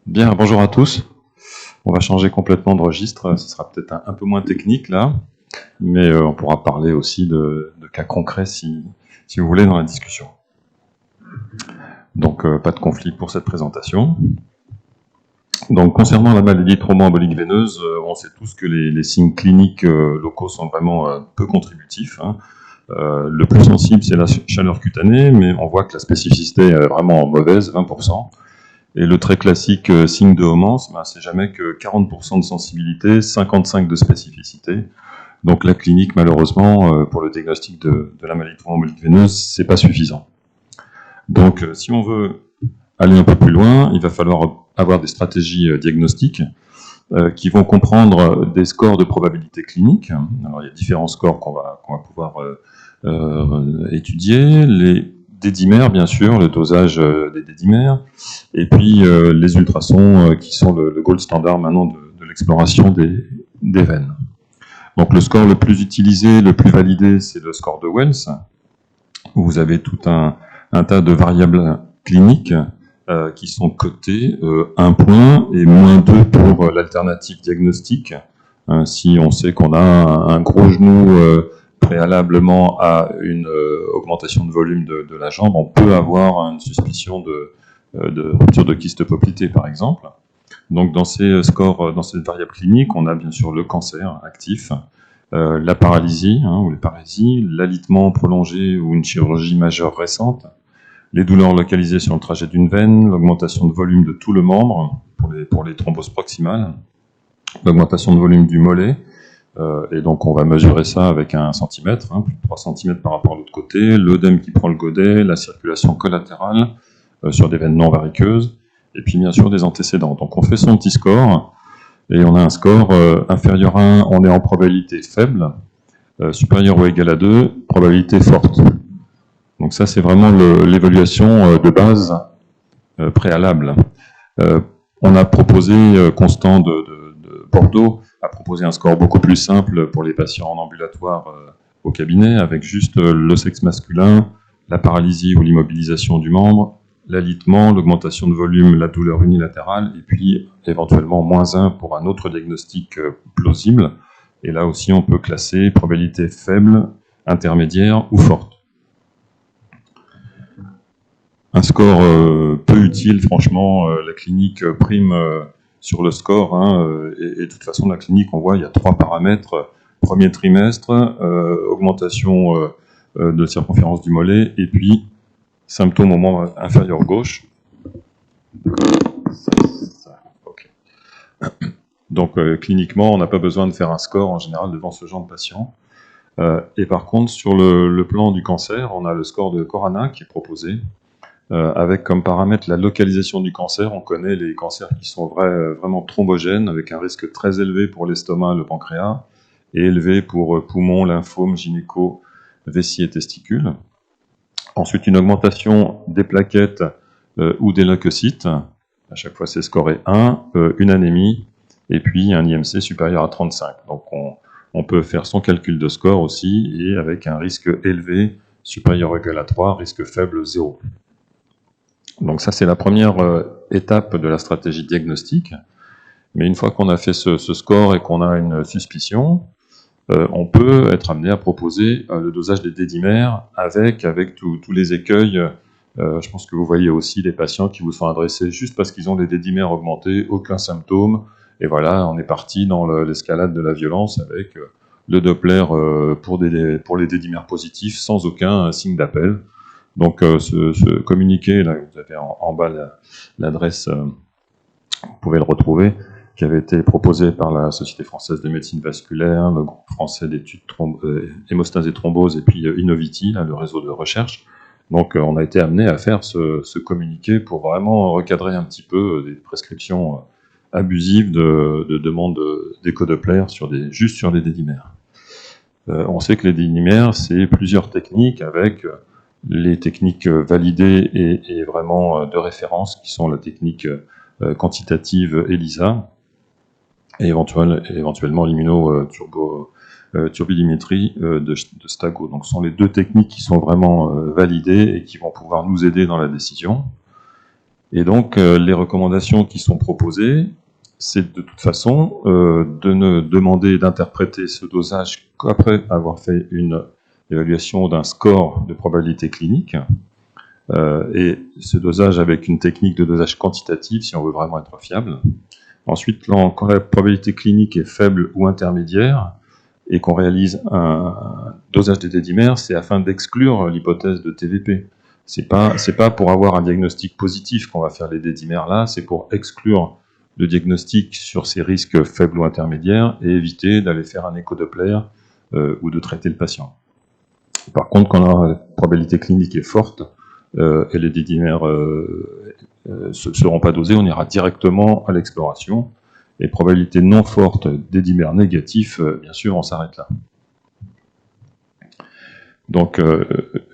Bien, bonjour à tous. On va changer complètement de registre. Ce sera peut-être un peu moins technique là, mais on pourra parler aussi de cas concrets si vous voulez dans la discussion. Donc, pas de conflit pour cette présentation. Donc, concernant la maladie thromboembolique veineuse, on sait tous que les signes cliniques locaux sont vraiment peu contributifs. Le plus sensible, c'est la chaleur cutanée, mais on voit que la spécificité est vraiment mauvaise, 20%. Et le très classique signe de Homans, c'est jamais que 40% de sensibilité, 55% de spécificité. Donc la clinique, malheureusement, pour le diagnostic de la maladie thromboembolique veineuse, c'est pas suffisant. Donc si on veut aller un peu plus loin, il va falloir avoir des stratégies diagnostiques qui vont comprendre des scores de probabilité clinique. Alors il y a différents scores qu'on va pouvoir étudier. Les dédimères, bien sûr, le dosage des dédimères, et puis les ultrasons qui sont le gold standard maintenant de l'exploration des veines. Donc le score le plus utilisé, le plus validé, c'est le score de Wells, où vous avez tout un tas de variables cliniques qui sont cotées 1 point et -2 pour l'alternative diagnostique. Si on sait qu'on a un gros genou préalablement à une augmentation de volume de la jambe, on peut avoir une suspicion de rupture de kyste poplité, par exemple. Donc dans ces scores, dans ces variables cliniques, on a bien sûr le cancer actif, la paralysie ou les parésies, l'alitement prolongé ou une chirurgie majeure récente, les douleurs localisées sur le trajet d'une veine, l'augmentation de volume de tout le membre pour les thromboses proximales, l'augmentation de volume du mollet, et donc on va mesurer ça avec un centimètre, plus de 3 cm par rapport à l'autre côté, l'œdème qui prend le godet, la circulation collatérale sur des veines non variqueuses, et puis bien sûr des antécédents. Donc on fait son petit score, et on a un score inférieur à 1, on est en probabilité faible, supérieur ou égal à 2, probabilité forte. Donc ça c'est vraiment l'évaluation de base préalable. On a proposé, Constant de Bordeaux a proposé un score beaucoup plus simple pour les patients en ambulatoire au cabinet, avec juste le sexe masculin, la paralysie ou l'immobilisation du membre, l'alitement, l'augmentation de volume, la douleur unilatérale, et puis éventuellement -1 pour un autre diagnostic plausible. Et là aussi, on peut classer probabilité faible, intermédiaire ou forte. Un score peu utile, franchement, la clinique prime sur le score, et de toute façon, la clinique, on voit, il y a 3 paramètres. Premier trimestre, augmentation de circonférence du mollet, et puis symptômes au membre inférieur gauche. Okay. Donc, cliniquement, on n'a pas besoin de faire un score, en général, devant ce genre de patient. Et par contre, sur le plan du cancer, on a le score de Corana qui est proposé, avec comme paramètre la localisation du cancer. On connaît les cancers qui sont vraiment thrombogènes, avec un risque très élevé pour l'estomac et le pancréas, et élevé pour poumons, lymphomes, gynéco, vessie et testicules. Ensuite, une augmentation des plaquettes ou des leucocytes. À chaque fois, c'est scoré 1, une anémie, et puis un IMC supérieur à 35. Donc, on peut faire son calcul de score aussi, et avec un risque élevé, supérieur ou égal à 3, risque faible, 0. Donc ça, c'est la première étape de la stratégie diagnostique. Mais une fois qu'on a fait ce score et qu'on a une suspicion, on peut être amené à proposer le dosage des dédimères avec tous les écueils. Je pense que vous voyez aussi les patients qui vous sont adressés juste parce qu'ils ont des dédimères augmentés, aucun symptôme, et voilà, on est parti dans l'escalade de la violence avec le Doppler pour les dédimères positifs sans aucun signe d'appel. Donc ce communiqué, là, vous avez en bas l'adresse, vous pouvez le retrouver, qui avait été proposé par la Société française de médecine vasculaire, le groupe français d'études hémostase et thrombose, et puis Innoviti, là, le réseau de recherche. Donc on a été amené à faire ce communiqué pour vraiment recadrer un petit peu des prescriptions abusives de demande d'écho-Doppler juste sur les dédimères. On sait que les dédimères, c'est plusieurs techniques avec les techniques validées et vraiment de référence, qui sont la technique quantitative ELISA, et éventuellement l'immunoturbidimétrie de Stago. Donc ce sont les 2 techniques qui sont vraiment validées et qui vont pouvoir nous aider dans la décision. Et donc, les recommandations qui sont proposées, c'est de toute façon de ne demander d'interpréter ce dosage qu'après avoir fait une évaluation d'un score de probabilité clinique. Et ce dosage avec une technique de dosage quantitatif, si on veut vraiment être fiable. Ensuite, quand la probabilité clinique est faible ou intermédiaire, et qu'on réalise un dosage des dédimères, c'est afin d'exclure l'hypothèse de TVP. C'est pas pour avoir un diagnostic positif qu'on va faire les dédimères là, c'est pour exclure le diagnostic sur ces risques faibles ou intermédiaires et éviter d'aller faire un écho-Doppler ou de traiter le patient. Par contre, quand la probabilité clinique est forte et les dédimères ne seront pas dosés, on ira directement à l'exploration. Et probabilité non forte dédimères négatifs, bien sûr, on s'arrête là. Donc,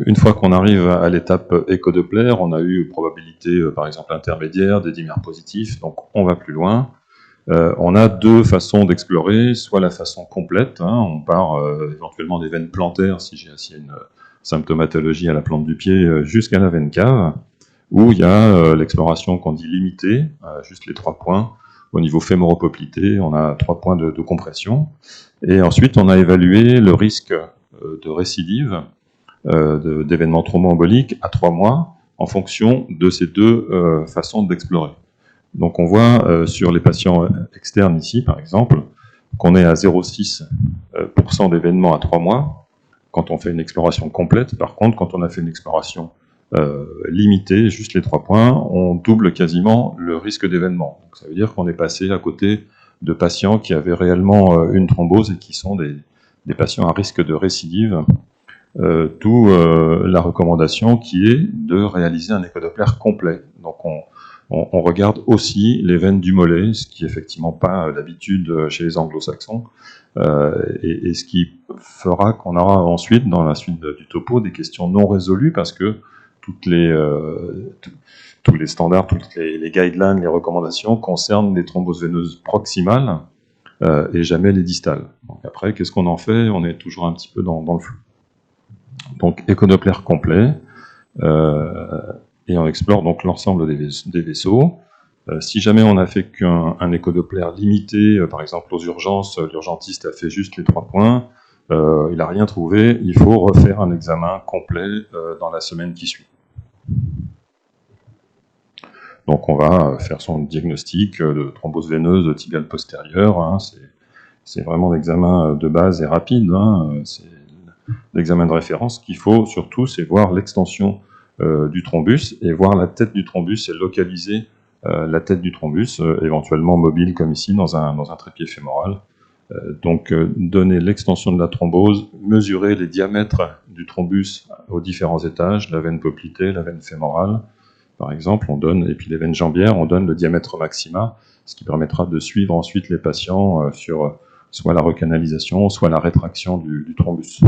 une fois qu'on arrive à l'étape écho-Doppler, on a eu probabilité, par exemple, intermédiaire, dédimères positifs, donc on va plus loin. On a deux façons d'explorer, soit la façon complète, hein, on part éventuellement des veines plantaires, si j'ai une symptomatologie à la plante du pied, jusqu'à la veine cave, où il y a l'exploration qu'on dit limitée, juste les 3 points. Au niveau fémoropoplité, on a 3 points de compression. Et ensuite, on a évalué le risque de récidive d'événements thromboemboliques à 3 mois en fonction de ces deux façons d'explorer. Donc on voit sur les patients externes ici, par exemple, qu'on est à 0,6% d'événements à 3 mois quand on fait une exploration complète. Par contre, quand on a fait une exploration limitée, juste les 3 points, on double quasiment le risque d'événement. Donc ça veut dire qu'on est passé à côté de patients qui avaient réellement une thrombose et qui sont des patients à risque de récidive. D'où la recommandation qui est de réaliser un écho-Doppler complet. Donc on regarde aussi les veines du mollet, ce qui est effectivement pas d'habitude chez les anglo-saxons, et ce qui fera qu'on aura ensuite, dans la suite du topo, des questions non résolues, parce que tous les standards, toutes les guidelines, les recommandations concernent les thromboses veineuses proximales et jamais les distales. Donc après, qu'est-ce qu'on en fait? On est toujours un petit peu dans le flou. Donc écho-Doppler complet, et on explore donc l'ensemble des vaisseaux. Si jamais on n'a fait qu'un écho-Doppler limité, par exemple aux urgences, l'urgentiste a fait juste les 3 points, il n'a rien trouvé, il faut refaire un examen complet dans la semaine qui suit. Donc on va faire son diagnostic de thrombose veineuse tibiale postérieure, hein, c'est vraiment l'examen de base et rapide, hein, c'est l'examen de référence. Ce qu'il faut surtout, c'est voir l'extension du thrombus et voir la tête du thrombus et localiser la tête du thrombus, éventuellement mobile comme ici dans un trépied fémoral. Donc donner l'extension de la thrombose, mesurer les diamètres du thrombus aux différents étages, la veine poplitée, la veine fémorale, par exemple, on donne, et puis les veines jambières, on donne le diamètre maxima, ce qui permettra de suivre ensuite les patients sur soit la recanalisation, soit la rétraction du thrombus.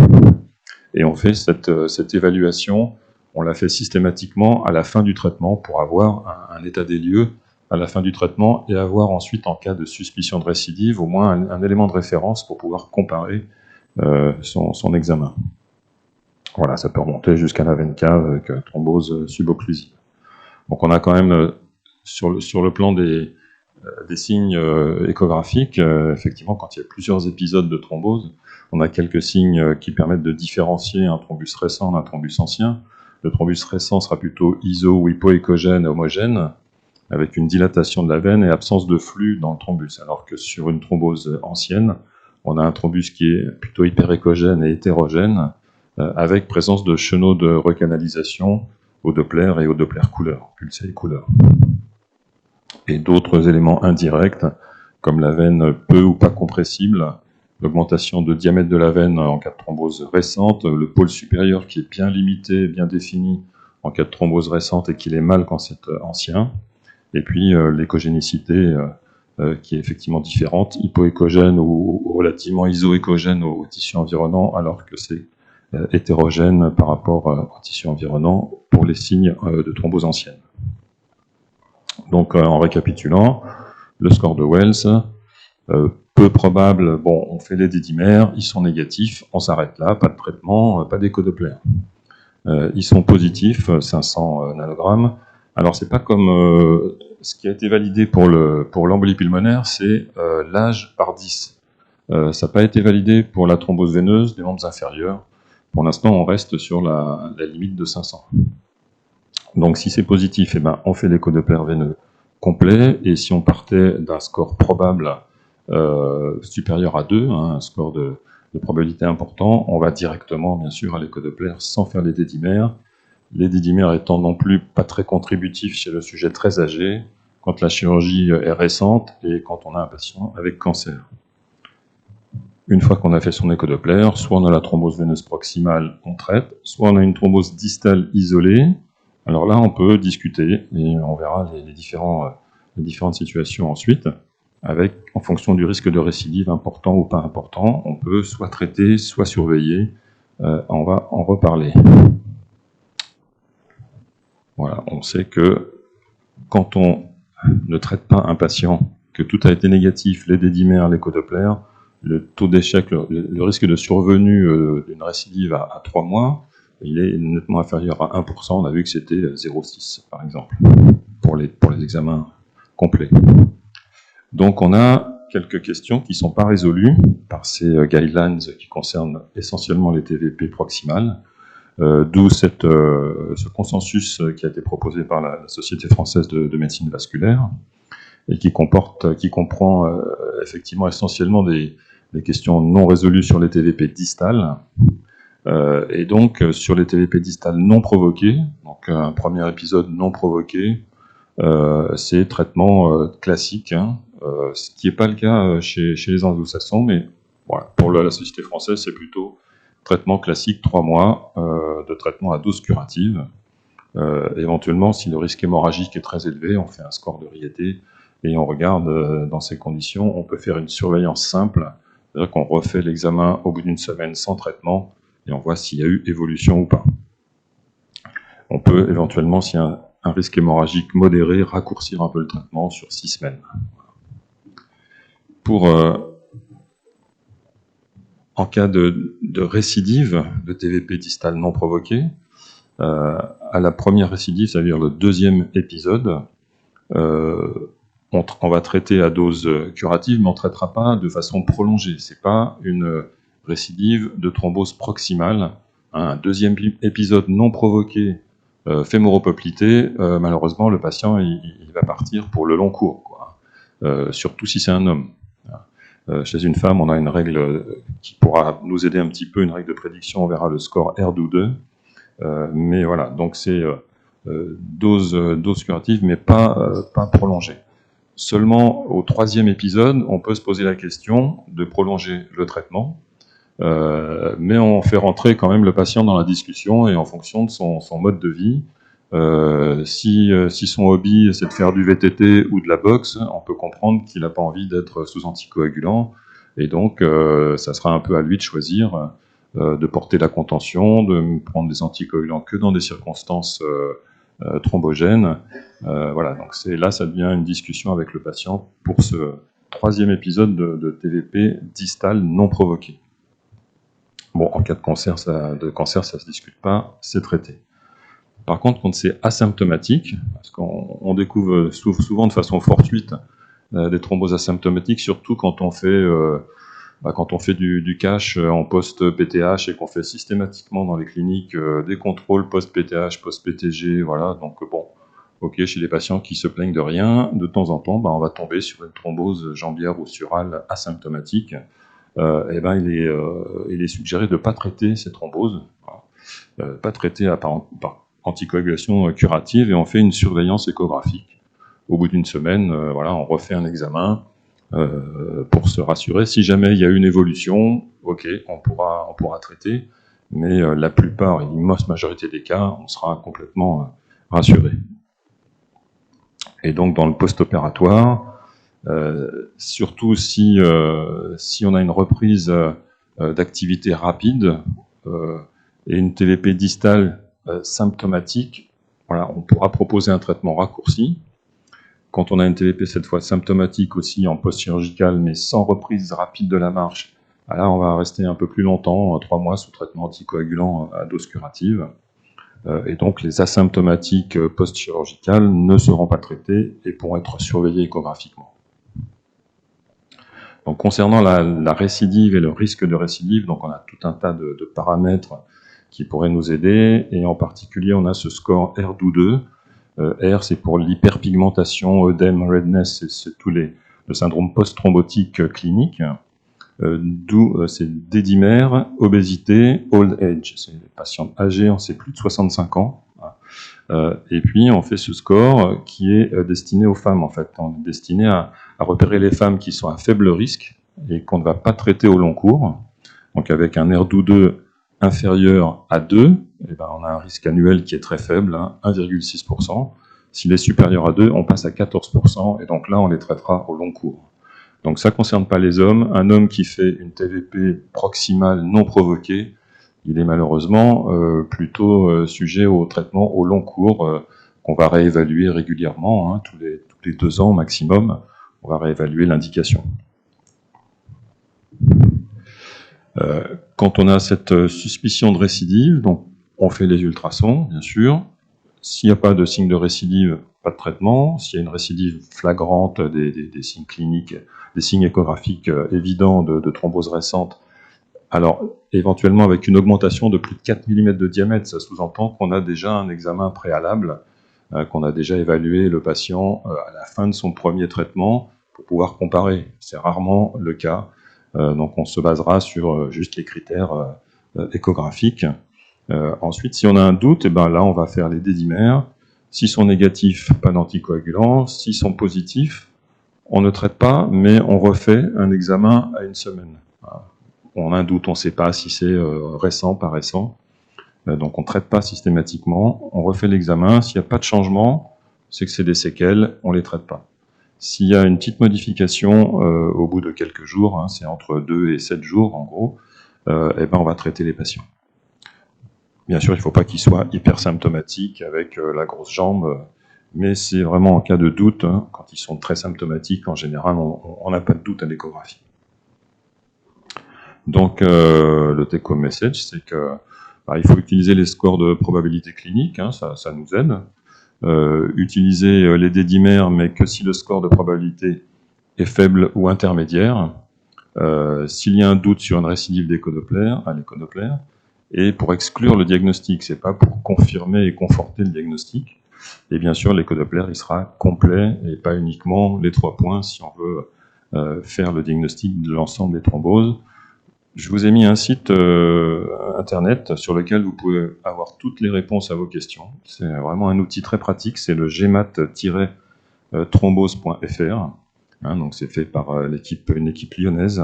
Et on fait cette évaluation, on la fait systématiquement à la fin du traitement pour avoir un état des lieux à la fin du traitement et avoir ensuite, en cas de suspicion de récidive, au moins un élément de référence pour pouvoir comparer son examen. Voilà, ça peut remonter jusqu'à la veine cave avec thrombose subocclusive. Donc on a quand même, sur le plan des signes échographiques, effectivement, quand il y a plusieurs épisodes de thrombose, on a quelques signes qui permettent de différencier un thrombus récent d'un thrombus ancien. Le thrombus récent sera plutôt iso- ou hypoéchogène homogène, avec une dilatation de la veine et absence de flux dans le thrombus, alors que sur une thrombose ancienne, on a un thrombus qui est plutôt hyperéchogène et hétérogène, avec présence de chenaux de recanalisation au Doppler et au Doppler couleur, pulsé et couleur. Et d'autres éléments indirects, comme la veine peu ou pas compressible, l'augmentation de diamètre de la veine en cas de thrombose récente, le pôle supérieur qui est bien limité, bien défini en cas de thrombose récente et qu'il est mal quand c'est ancien, et puis l'échogénicité qui est effectivement différente, hypoéchogène ou relativement isoéchogène au tissu environnant, alors que c'est hétérogène par rapport au tissu environnant pour les signes de thrombose ancienne. Donc en récapitulant, le score de Wells, peu probable, bon, on fait les dédimères, ils sont négatifs, on s'arrête là, pas de traitement, pas d'écho-Doppler. Ils sont positifs, 500 nanogrammes, Alors, c'est pas comme ce qui a été validé pour l'embolie pulmonaire, c'est l'âge par 10. Ça n'a pas été validé pour la thrombose veineuse des membres inférieurs. Pour l'instant, on reste sur la limite de 500. Donc, si c'est positif, eh ben, on fait l'écho-doppler veineux complet. Et si on partait d'un score probable supérieur à 2, un score de probabilité important, on va directement, bien sûr, à l'écho-doppler sans faire les dédimères. Les dédimères étant non plus pas très contributifs chez le sujet très âgé, quand la chirurgie est récente et quand on a un patient avec cancer. Une fois qu'on a fait son écho-doppler, soit on a la thrombose veineuse proximale, on traite, soit on a une thrombose distale isolée. Alors là, on peut discuter et on verra les différentes situations ensuite. En fonction du risque de récidive important ou pas important, on peut soit traiter, soit surveiller. On va en reparler. Voilà, on sait que quand on ne traite pas un patient, que tout a été négatif, les dédimères, l'écho-doppler, le taux d'échec, le risque de survenue d'une récidive à 3 mois, il est nettement inférieur à 1%. On a vu que c'était 0,6 par exemple, pour les examens complets. Donc on a quelques questions qui ne sont pas résolues par ces guidelines qui concernent essentiellement les TVP proximales. D'où ce consensus qui a été proposé par la Société française de médecine vasculaire et qui comprend effectivement essentiellement des questions non résolues sur les TVP distales et donc sur les TVP distales non provoqués. Donc un premier épisode non provoqué, c'est traitement classique, hein, ce qui n'est pas le cas chez les anglo-saxons, mais voilà, pour la Société française, c'est plutôt traitement classique, 3 mois de traitement à dose curative. Éventuellement, si le risque hémorragique est très élevé, on fait un score de Rieté et on regarde dans ces conditions. On peut faire une surveillance simple, c'est-à-dire qu'on refait l'examen au bout d'une semaine sans traitement et on voit s'il y a eu évolution ou pas. On peut éventuellement, s'il y a un risque hémorragique modéré, raccourcir un peu le traitement sur 6 semaines. En cas de récidive de TVP distal non provoqué, à la première récidive, c'est-à-dire le deuxième épisode, on va traiter à dose curative, mais on ne traitera pas de façon prolongée. Ce n'est pas une récidive de thrombose proximale. Un deuxième épisode non provoqué, fémoropoplité, malheureusement, le patient il va partir pour le long cours, quoi. Surtout si c'est un homme. Chez une femme, on a une règle qui pourra nous aider un petit peu, une règle de prédiction, on verra le score R2. Mais voilà, donc c'est dose curative, mais pas prolongée. Seulement au troisième épisode, on peut se poser la question de prolonger le traitement, mais on fait rentrer quand même le patient dans la discussion et en fonction de son mode de vie. Si son hobby c'est de faire du VTT ou de la boxe, on peut comprendre qu'il n'a pas envie d'être sous anticoagulant, et donc ça sera un peu à lui de choisir de porter la contention, de prendre des anticoagulants que dans des circonstances thrombogènes. Voilà, donc là ça devient une discussion avec le patient pour ce troisième épisode de TVP distal non provoqué. Bon, en cas de cancer, ça se discute pas, c'est traité. Par contre, quand c'est asymptomatique, parce qu'on découvre souvent de façon fortuite des thromboses asymptomatiques, surtout quand on fait du cash en post-PTH et qu'on fait systématiquement dans les cliniques des contrôles post-PTH, post-PTG, voilà, donc bon, ok, chez les patients qui se plaignent de rien, de temps en temps, on va tomber sur une thrombose jambière ou surale asymptomatique. Et ben il est suggéré de ne pas traiter ces thromboses, pas traiter par anticoagulation curative, et on fait une surveillance échographique. Au bout d'une semaine, voilà, on refait un examen pour se rassurer. Si jamais il y a une évolution, ok, on pourra traiter, mais la plupart, l'immense majorité des cas, on sera complètement rassuré. Et donc dans le post-opératoire, surtout si on a une reprise d'activité rapide et une TVP distale symptomatique, voilà, on pourra proposer un traitement raccourci. Quand on a une TVP cette fois symptomatique aussi en post-chirurgical, mais sans reprise rapide de la marche, là on va rester un peu plus longtemps, 3 mois sous traitement anticoagulant à dose curative. Et donc les asymptomatiques post-chirurgicales ne seront pas traités et pourront être surveillés échographiquement. Donc concernant la récidive et le risque de récidive, donc on a tout un tas de paramètres qui pourraient nous aider, et en particulier on a ce score R-DO2. R, c'est pour l'hyperpigmentation, œdème, redness, c'est le syndrome post-thrombotique clinique. D'où c'est dédimère, obésité, old age, c'est les patients âgés, on sait plus de 65 ans. Et puis on fait ce score qui est destiné aux femmes en fait. On est destiné à repérer les femmes qui sont à faible risque et qu'on ne va pas traiter au long cours. Donc avec un R-DO2 inférieur à 2, eh ben on a un risque annuel qui est très faible, hein, 1,6%. S'il est supérieur à 2, on passe à 14%, et donc là on les traitera au long cours. Donc ça ne concerne pas les hommes. Un homme qui fait une TVP proximale non provoquée, il est malheureusement plutôt sujet au traitement au long cours, qu'on va réévaluer régulièrement, hein, tous les 2 ans maximum, on va réévaluer l'indication. Quand on a cette suspicion de récidive, donc on fait les ultrasons, bien sûr. S'il n'y a pas de signe de récidive, pas de traitement. S'il y a une récidive flagrante, des signes cliniques, des signes échographiques évidents de thrombose récente, alors éventuellement avec une augmentation de plus de 4 mm de diamètre, ça sous-entend qu'on a déjà un examen préalable, qu'on a déjà évalué le patient à la fin de son premier traitement pour pouvoir comparer. C'est rarement le cas. Donc on se basera sur juste les critères échographiques. Ensuite, si on a un doute, et ben là on va faire les dédimères. S'ils sont négatifs, pas d'anticoagulants. S'ils sont positifs, on ne traite pas, mais on refait un examen à 1 semaine. On a un doute, on ne sait pas si c'est récent, pas récent. Donc on ne traite pas systématiquement, on refait l'examen. S'il n'y a pas de changement, c'est que c'est des séquelles, on ne les traite pas. S'il y a une petite modification au bout de quelques jours, hein, c'est entre 2 et 7 jours en gros, eh ben on va traiter les patients. Bien sûr, il ne faut pas qu'ils soient hyper symptomatiques avec la grosse jambe, mais c'est vraiment en cas de doute, hein, quand ils sont très symptomatiques, en général, on n'a pas de doute à l'échographie. Donc, le take-home message, c'est que il faut utiliser les scores de probabilité clinique, hein, ça nous aide. Utiliser les dédimères, mais que si le score de probabilité est faible ou intermédiaire. S'il y a un doute sur une récidive d'échodoppler, à l'échodoppler, et pour exclure le diagnostic, c'est pas pour confirmer et conforter le diagnostic. Et bien sûr, l'échodoppler, il sera complet et pas uniquement les 3 points si on veut faire le diagnostic de l'ensemble des thromboses. Je vous ai mis un site internet sur lequel vous pouvez avoir toutes les réponses à vos questions. C'est vraiment un outil très pratique, c'est le gmat-thrombose.fr. Hein, donc c'est fait par une équipe lyonnaise.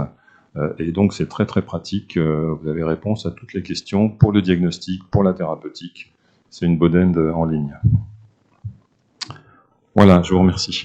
Et donc c'est très très pratique. Vous avez réponse à toutes les questions pour le diagnostic, pour la thérapeutique. C'est une bonne aide en ligne. Voilà, je vous remercie.